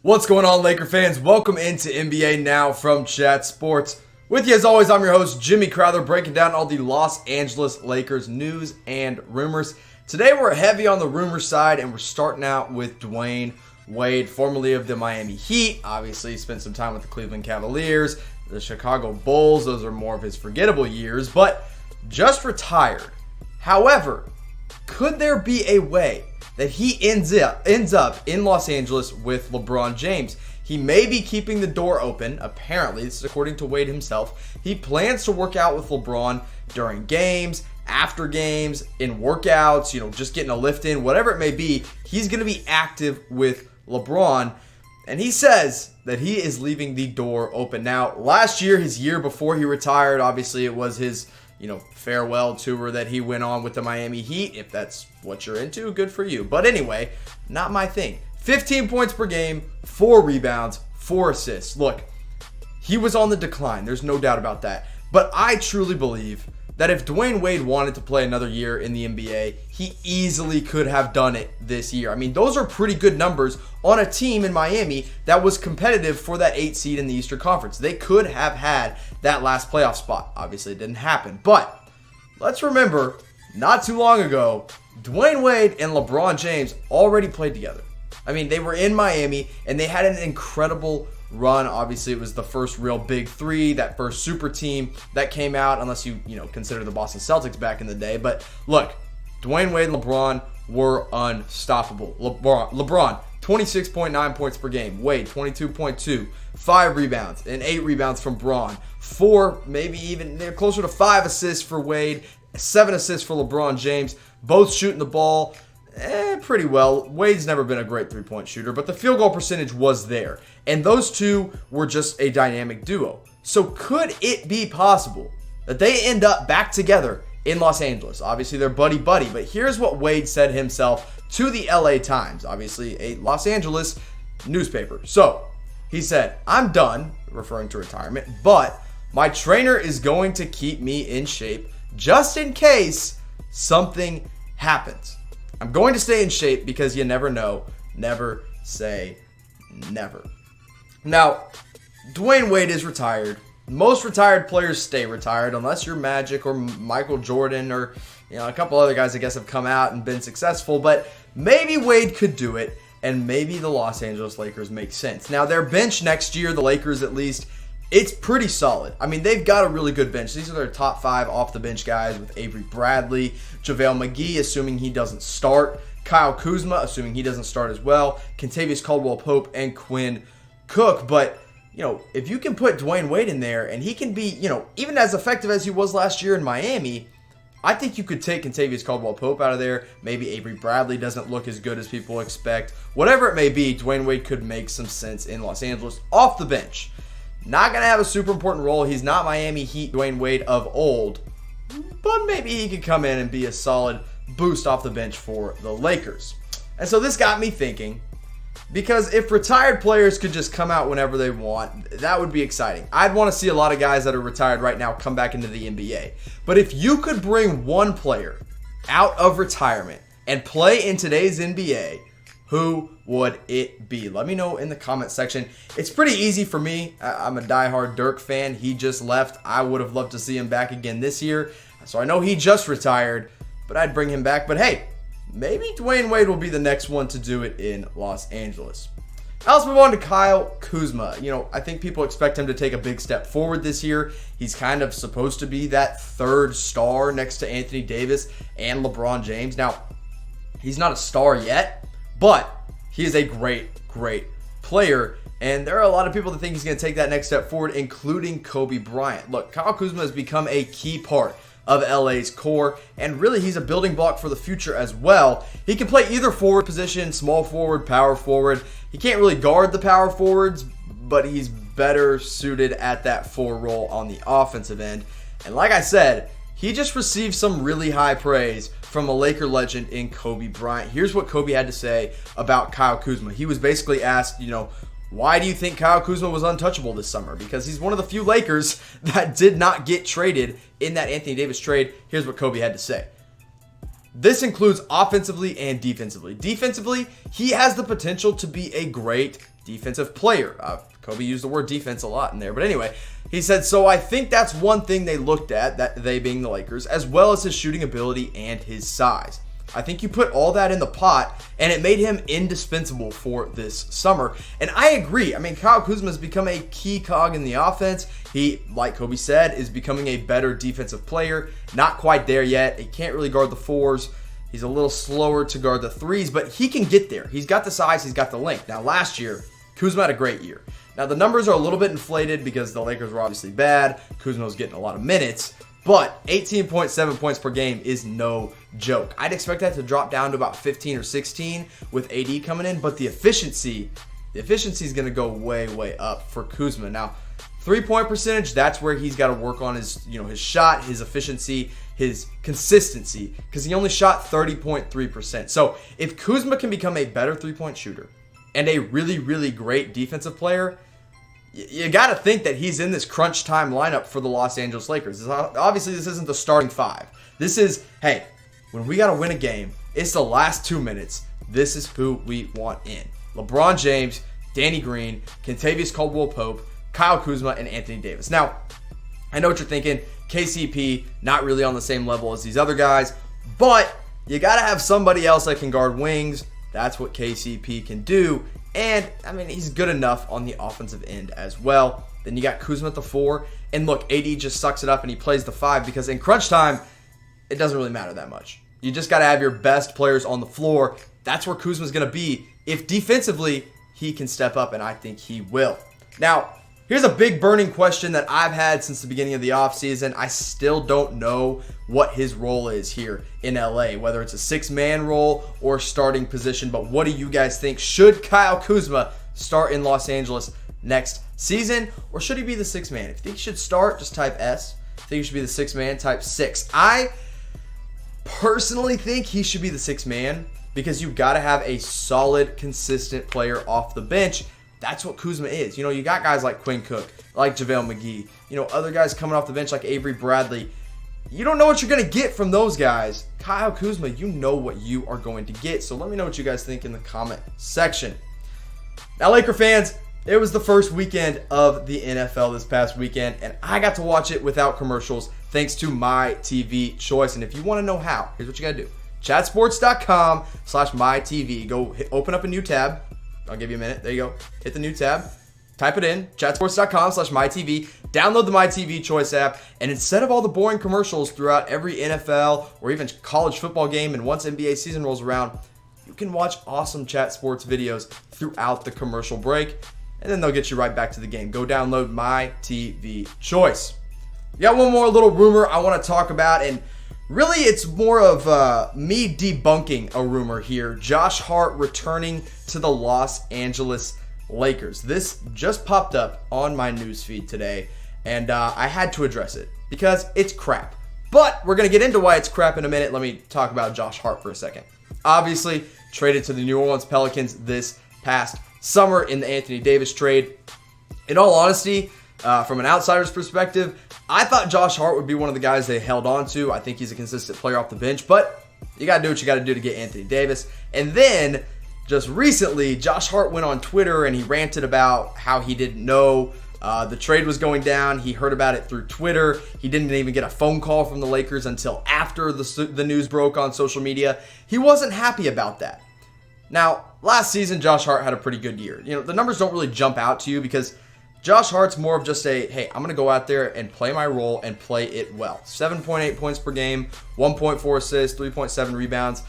What's going on, Laker fans? Welcome into NBA Now from Chat Sports. With you as always, I'm your host, Jimmy Crowther, breaking down all the Los Angeles Lakers news and rumors. Today we're heavy on the rumor side, and we're starting out with Dwyane Wade, formerly of the Miami Heat. Obviously, he spent some time with the Cleveland Cavaliers, the Chicago Bulls. Those are more of his forgettable years, but just retired. However, could there be a way that he ends up in Los Angeles with LeBron James? He may be keeping the door open. Apparently, this is according to Wade himself. He plans to work out with LeBron during games, after games, in workouts, just getting a lift in, whatever it may be. He's going to be active with LeBron, and he says that he is leaving the door open. Now, last year, his year before he retired, obviously it was his farewell tour that he went on with the Miami Heat. If that's what you're into, good for you. But anyway, not my thing. 15 points per game, 4 rebounds, 4 assists. Look, he was on the decline. There's no doubt about that. But I truly believe that if Dwyane Wade wanted to play another year in the NBA, he easily could have done it this year. I mean, those are pretty good numbers on a team in Miami that was competitive for that 8 seed in the Eastern Conference. They could have had that last playoff spot. Obviously, it didn't happen. But let's remember, not too long ago, Dwyane Wade and LeBron James already played together. I mean, they were in Miami, and they had an incredible run. Obviously, it was the first real big three, that first super team that came out, unless you consider the Boston Celtics back in the day. But look, Dwyane Wade and LeBron were unstoppable. LeBron 26.9 points per game. Wade 22.2, 5 rebounds and 8 rebounds from Braun. 4, maybe even they're closer to 5 assists for Wade, 7 assists for LeBron James. Both shooting the ball pretty well. Wade's never been a great three-point shooter, but the field goal percentage was there. And those two were just a dynamic duo. So could it be possible that they end up back together in Los Angeles? Obviously, they're buddy-buddy, but here's what Wade said himself to the LA Times, obviously a Los Angeles newspaper. So he said, "I'm done," referring to retirement, "but my trainer is going to keep me in shape just in case something happens. I'm going to stay in shape because you never know. Never say never." Now, Dwyane Wade is retired. Most retired players stay retired unless you're Magic or Michael Jordan or a couple other guys I guess have come out and been successful. But maybe Wade could do it, and maybe the Los Angeles Lakers make sense. Now, their bench next year, the Lakers at least, it's pretty solid. I mean, they've got a really good bench. These are their top 5 off-the-bench guys with Avery Bradley, JaVale McGee, assuming he doesn't start, Kyle Kuzma, assuming he doesn't start as well, Kentavious Caldwell-Pope, and Quinn Cook. But, if you can put Dwyane Wade in there and he can be, even as effective as he was last year in Miami, I think you could take Kentavious Caldwell-Pope out of there. Maybe Avery Bradley doesn't look as good as people expect. Whatever it may be, Dwyane Wade could make some sense in Los Angeles off the bench. Not going to have a super important role. He's not Miami Heat Dwyane Wade of old. But maybe he could come in and be a solid boost off the bench for the Lakers. And so this got me thinking, because if retired players could just come out whenever they want, that would be exciting. I'd want to see a lot of guys that are retired right now come back into the NBA. But if you could bring one player out of retirement and play in today's NBA, who would it be? Let me know in the comment section. It's pretty easy for me. I'm a diehard Dirk fan. He just left. I would have loved to see him back again this year. So I know he just retired, but I'd bring him back. But hey, maybe Dwyane Wade will be the next one to do it in Los Angeles. Now let's move on to Kyle Kuzma. I think people expect him to take a big step forward this year. He's kind of supposed to be that third star next to Anthony Davis and LeBron James. Now, he's not a star yet, but he is a great player. And there are a lot of people that think he's going to take that next step forward, including Kobe Bryant. Look, Kyle Kuzma has become a key part of LA's core, and really he's a building block for the future as well. He can play either forward position, small forward, power forward. He can't really guard the power forwards, but he's better suited at that 4 role on the offensive end. And like I said, he just received some really high praise from a Laker legend in Kobe Bryant. Here's what Kobe had to say about Kyle Kuzma. He was basically asked, why do you think Kyle Kuzma was untouchable this summer? Because he's one of the few Lakers that did not get traded in that Anthony Davis trade. Here's what Kobe had to say. this includes offensively and defensively. Defensively, he has the potential to be a great defensive player. Kobe used the word defense a lot in there. But anyway, he said, so I think that's one thing they looked at, that they being the Lakers, as well as his shooting ability and his size. I think you put all that in the pot, and it made him indispensable for this summer. And I agree. I mean, Kyle Kuzma has become a key cog in the offense. He, like Kobe said, is becoming a better defensive player. Not quite there yet. He can't really guard the fours. He's a little slower to guard the threes, but he can get there. He's got the size. He's got the length. Now, last year, Kuzma had a great year. Now, the numbers are a little bit inflated because the Lakers were obviously bad. Kuzma was getting a lot of minutes. But 18.7 points per game is no joke. I'd expect that to drop down to about 15 or 16 with AD coming in. But the efficiency is going to go way, way up for Kuzma. Now, three-point percentage, that's where he's got to work on his shot, his efficiency, his consistency, because he only shot 30.3%. So if Kuzma can become a better three-point shooter and a really, really great defensive player, you got to think that he's in this crunch time lineup for the Los Angeles Lakers. Obviously, this isn't the starting five. This is, hey, when we got to win a game, it's the last 2 minutes. This is who we want in. LeBron James, Danny Green, Kentavious Caldwell-Pope, Kyle Kuzma, and Anthony Davis. Now, I know what you're thinking. KCP, not really on the same level as these other guys, but you got to have somebody else that can guard wings. That's what KCP can do. And, I mean, he's good enough on the offensive end as well. Then you got Kuzma at the 4. And look, AD just sucks it up and he plays the 5 because in crunch time, it doesn't really matter that much. You just got to have your best players on the floor. That's where Kuzma's going to be. If defensively, he can step up, and I think he will. Now, here's a big burning question that I've had since the beginning of the offseason. I still don't know what his role is here in LA, whether it's a six-man role or starting position. But what do you guys think? Should Kyle Kuzma start in Los Angeles next season, or should he be the sixth man? If you think he should start, just type S. If you think he should be the sixth man, type 6. I personally think he should be the sixth man because you've got to have a solid, consistent player off the bench. That's what Kuzma is. You got guys like Quinn Cook, like JaVale McGee, other guys coming off the bench like Avery Bradley. You don't know what you're going to get from those guys. Kyle Kuzma, you know what you are going to get. So let me know what you guys think in the comment section. Now, Laker fans, it was the first weekend of the NFL this past weekend, and I got to watch it without commercials thanks to my TV choice. And if you want to know how, here's what you got to do. chatsports.com/mytv. Go open up a new tab. I'll give you a minute. There you go. Hit the new tab. Type it in. chatsports.com/mytv. Download the MyTV Choice app. And instead of all the boring commercials throughout every NFL or even college football game, and once NBA season rolls around, you can watch awesome Chat Sports videos throughout the commercial break. And then they'll get you right back to the game. Go download MyTV Choice. We got one more little rumor I want to talk about, and really it's more of me debunking a rumor here. Josh Hart returning to the Los Angeles Lakers. This just popped up on my newsfeed today, and I had to address it because it's crap. But we're going to get into why it's crap in a minute. Let me talk about Josh Hart for a second. Obviously, traded to the New Orleans Pelicans this past summer in the Anthony Davis trade. In all honesty, from an outsider's perspective, I thought Josh Hart would be one of the guys they held on to. I think he's a consistent player off the bench, but you got to do what you got to do to get Anthony Davis. And then just recently, Josh Hart went on Twitter and he ranted about how he didn't know the trade was going down. He heard about it through Twitter. He didn't even get a phone call from the Lakers until after the news broke on social media. He wasn't happy about that. Now, last season, Josh Hart had a pretty good year. The numbers don't really jump out to you because Josh Hart's more of just a, hey, I'm going to go out there and play my role and play it well. 7.8 points per game, 1.4 assists, 3.7 rebounds,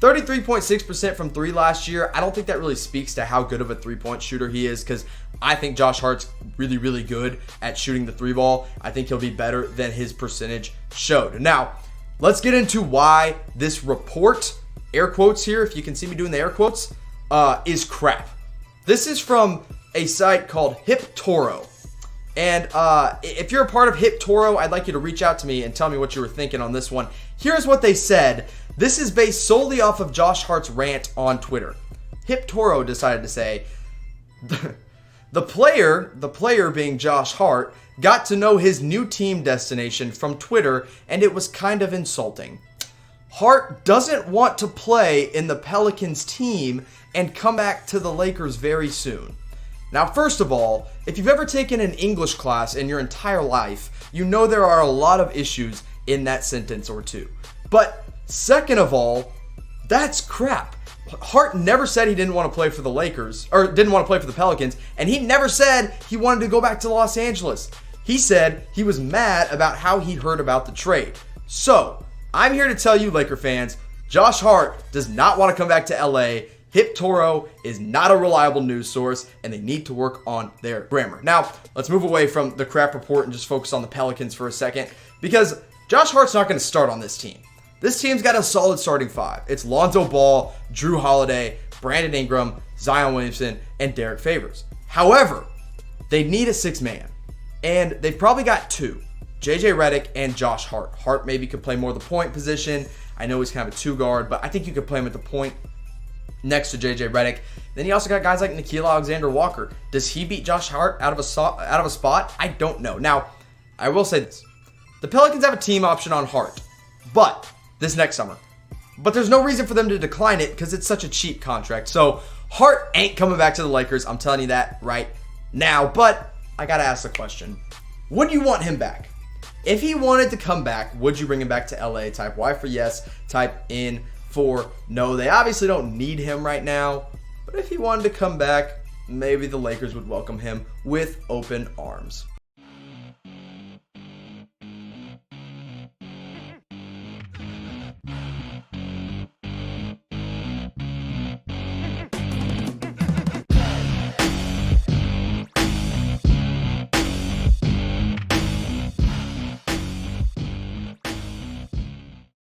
33.6% from 3 last year. I don't think that really speaks to how good of a three-point shooter he is because I think Josh Hart's really, really good at shooting the three ball. I think he'll be better than his percentage showed. Now, let's get into why this report, air quotes here, if you can see me doing the air quotes, is crap. This is from a site called Hip Toro. And if you're a part of Hip Toro, I'd like you to reach out to me and tell me what you were thinking on this one. Here's what they said. This is based solely off of Josh Hart's rant on Twitter. Hip Toro decided to say, the player being Josh Hart, got to know his new team destination from Twitter, and it was kind of insulting. Hart doesn't want to play in the Pelicans team and come back to the Lakers very soon. Now, first of all, if you've ever taken an English class in your entire life, you know there are a lot of issues in that sentence or two. But second of all, that's crap. Hart never said he didn't want to play for the Lakers, or didn't want to play for the Pelicans, and he never said he wanted to go back to Los Angeles. He said he was mad about how he heard about the trade. So, I'm here to tell you, Laker fans, Josh Hart does not want to come back to LA. Hip Toro is not a reliable news source, and they need to work on their grammar. Now, let's move away from the crap report and just focus on the Pelicans for a second, because Josh Hart's not going to start on this team. This team's got a solid starting five. It's Lonzo Ball, Drew Holiday, Brandon Ingram, Zion Williamson, and Derek Favors. However, they need a sixth man, and they've probably got two, JJ Redick and Josh Hart. Hart maybe could play more of the point position. I know he's kind of a two guard, but I think you could play him at the point next to JJ Redick. Then you also got guys like Nickeil Alexander-Walker. Does he beat Josh Hart out of a spot? I don't know. Now, I will say this. The Pelicans have a team option on Hart, but this next summer. But there's no reason for them to decline it because it's such a cheap contract. So Hart ain't coming back to the Lakers. I'm telling you that right now. But I got to ask the question. Would you want him back? If he wanted to come back, would you bring him back to LA? Type Y for yes. Type in for no. They obviously don't need him right now. But if he wanted to come back, maybe the Lakers would welcome him with open arms.